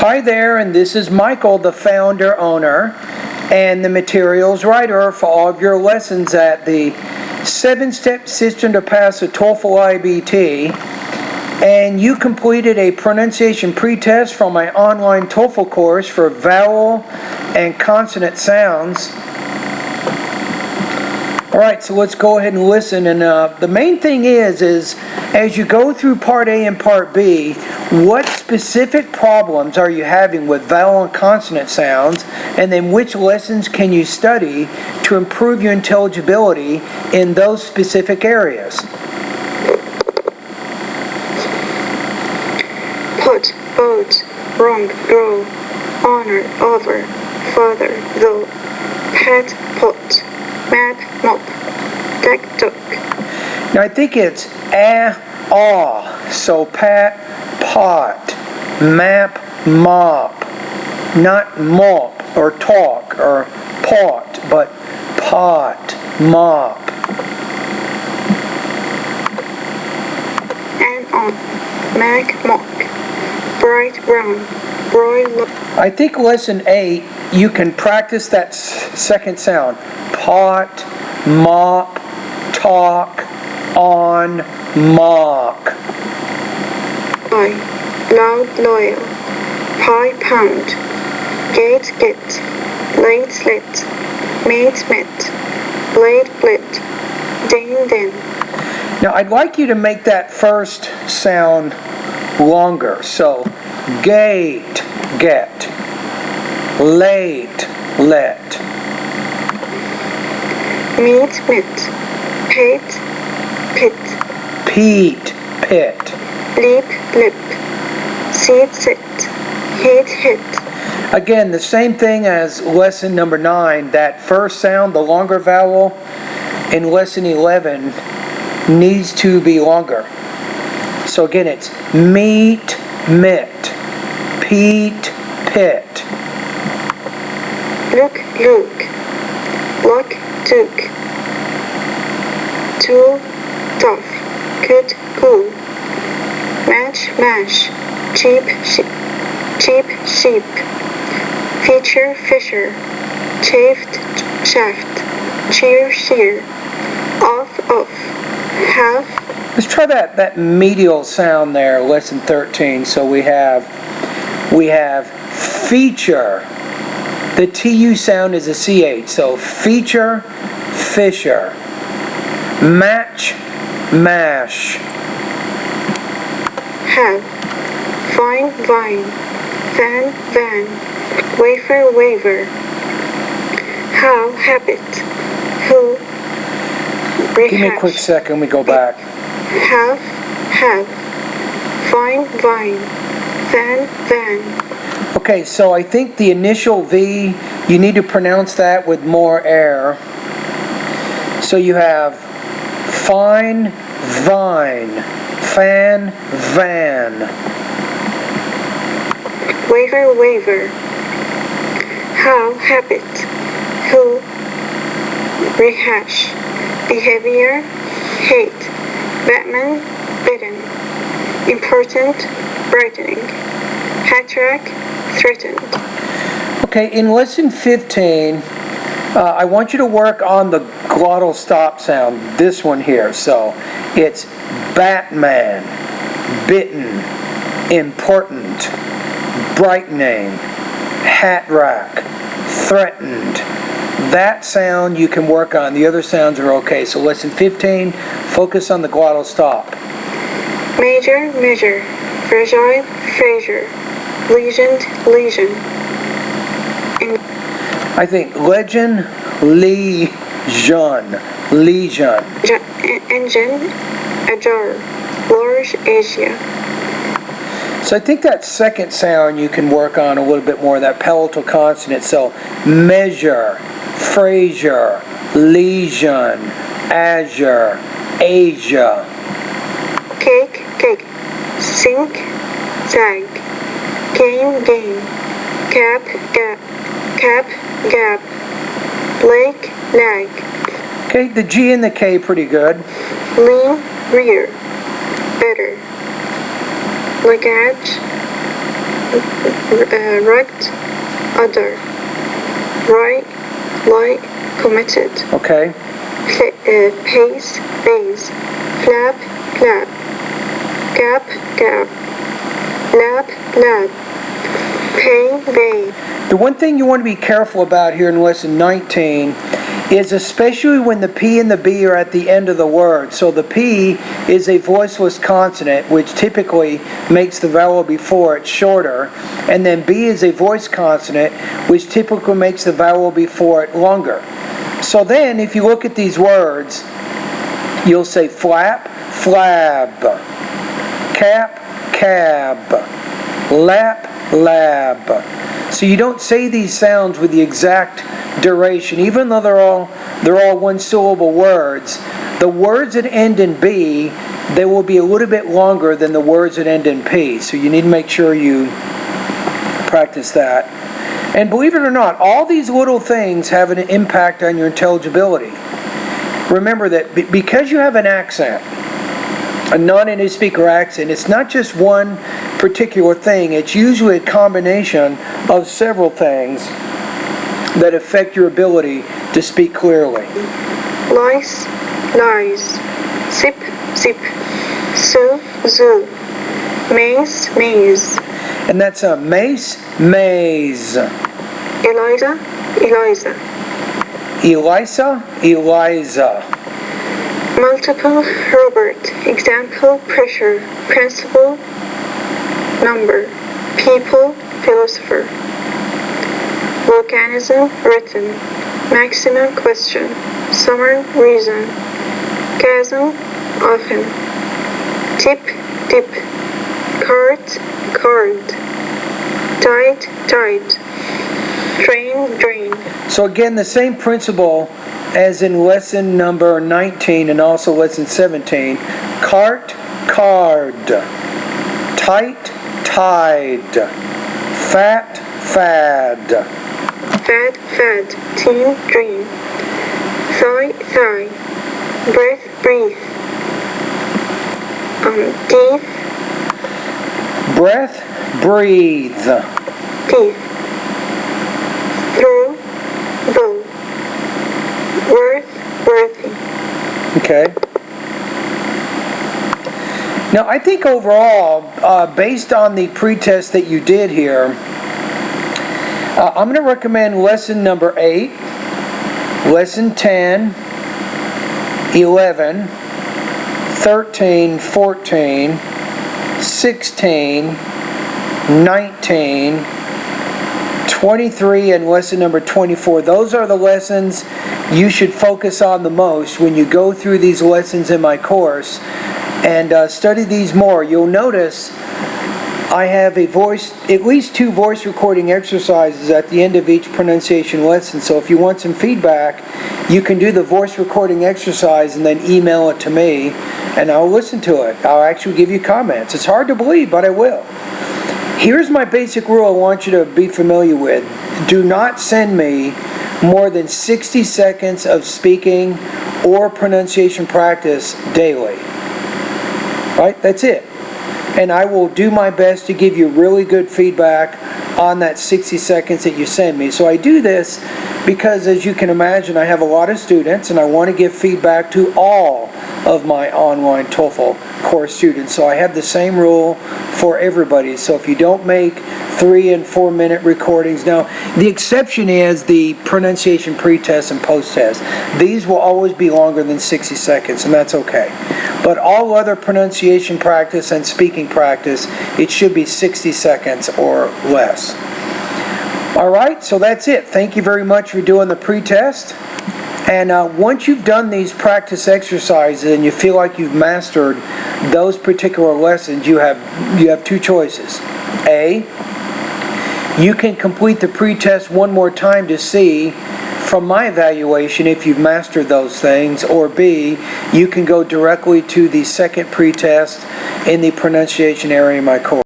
Hi there, and this is Michael, the founder, owner, and the materials writer for all of your lessons at the 7-Step System to Pass the TOEFL IBT. And you completed a pronunciation pretest from my online TOEFL course for vowel and consonant sounds. Alright, so let's go ahead and listen. And the main thing is as you go through Part A and Part B, what specific problems are you having with vowel and consonant sounds, and then which lessons can you study to improve your intelligibility in those specific areas? Put, boat, wrong, grow, honor, over, father, though, pet, pot, map, mop, duck, duck. Now I think it's ah, so pat, pot, map, mop, not mop or talk or pot, but pot, mop. And on, mag, mock, bright brown, broil. I think lesson 8, you can practice that second sound. Pot, mop, talk, on, mock. I, loud, loyal, pie, pound, gate, get, late, slit, mate, met, blade, blit, din, din. Now I'd like you to make that first sound longer. So, gate, get, late, let. Meet, mit, pate, pit, Pete, pit. leap, lip, seat, sit, hit, hit. Again, the same thing as lesson number 9. That first sound, the longer vowel, in lesson 11 needs to be longer. So again, it's meet, mit, Pete, pit. Look, look, look, took, tool, tough, could, cool, match, mash, cheap, sheep, feature, fisher, chafed, shaft, cheer, shear, off, have. Let's try that medial sound there, lesson 13. So we have feature. The TU sound is a CH. So feature, fisher. Match, mash. Have, vine, vine, van, wafer, waver, how, habit, who, rehash. Give me a quick second, we go back. Have, vine, vine, van. Okay, so I think the initial V, you need to pronounce that with more air. So you have fine, vine, fan, van. Waver, how, habit, who, rehash, behavior, hate, Batman, bitten, important, brightening, hat rack, threatened. Okay, in lesson 15, I want you to work on the glottal stop sound, this one here. So it's Batman, bitten, important, brightening, hat rack, threatened. That sound you can work on. The other sounds are okay. So lesson 15, focus on the glottal stop. Major, measure, fragile, fraser, lesion. I think legend, lesion. Engine, ajar, large, Asia. So I think that second sound you can work on a little bit more, that palatal consonant. So measure, Fraser, lesion, azure, Asia. Cake, sink, zag, game, cap, gap, lake, lag. Okay, the G and the K pretty good. Lean, rear, better, luggage, wrecked, other, right, lie, committed, Okay. pace, base, flap, flap, gap, gap, lap, lap, pay, bay. The one thing you want to be careful about here in lesson 19 is especially when the P and the B are at the end of the word. So the P is a voiceless consonant, which typically makes the vowel before it shorter, and then B is a voice consonant, which typically makes the vowel before it longer. So then, if you look at these words, you'll say flap, flab, cap, cab, lap, lab. So you don't say these sounds with the exact duration, even though they're all one-syllable words. The words that end in B, they will be a little bit longer than the words that end in P. So you need to make sure you practice that. And believe it or not, all these little things have an impact on your intelligibility. Remember that because you have an accent, a non-native speaker accent, it's not just one particular thing. It's usually a combination of several things that affect your ability to speak clearly. Lice, lies, zip, zip, zoo, zoo, maze, maze. And that's a mace, maze. Eliza, Eliza. Elisa, Eliza. Multiple, Robert. Example, pressure. Principle, number. People, philosopher. Volcanism, written. Maximum, question. Summer, reason. Chasm, often. Tip, dip. Cart, card. Tide, tide. Drain, drain. So again, the same principle as in lesson number 19 and also lesson 17. Cart, card. Tight, tide. Fat, fad. Fad, fad. Team, dream. Thigh, thigh. Breath, breathe. Teeth. Breath, breathe. Teeth. Through, bow. Worth, worthy. Okay. Now, I think overall, based on the pretest that you did here, I'm going to recommend lesson number 8, lesson 10, 11, 13, 14, 16, 19, 23, and lesson number 24. Those are the lessons you should focus on the most when you go through these lessons in my course and study these more. You'll notice I have at least 2 voice recording exercises at the end of each pronunciation lesson. So if you want some feedback, you can do the voice recording exercise and then email it to me, and I'll listen to it. I'll actually give you comments. It's hard to believe, but I will. Here's my basic rule I want you to be familiar with. Do not send me more than 60 seconds of speaking or pronunciation practice daily. Right? That's it. And I will do my best to give you really good feedback on that 60 seconds that you send me. So I do this because, as you can imagine, I have a lot of students and I want to give feedback to all of my online TOEFL course students. So I have the same rule for everybody. So if you don't make 3 and 4 minute recordings, now the exception is the pronunciation pre-test and post-test. These will always be longer than 60 seconds, and that's okay. But all other pronunciation practice and speaking practice, it should be 60 seconds or less. All right, so that's it. Thank you very much for doing the pre-test. And once you've done these practice exercises and you feel like you've mastered those particular lessons, you have 2 choices. A, you can complete the pre-test one more time to see from my evaluation if you've mastered those things, or B, you can go directly to the second pre-test in the pronunciation area of my course.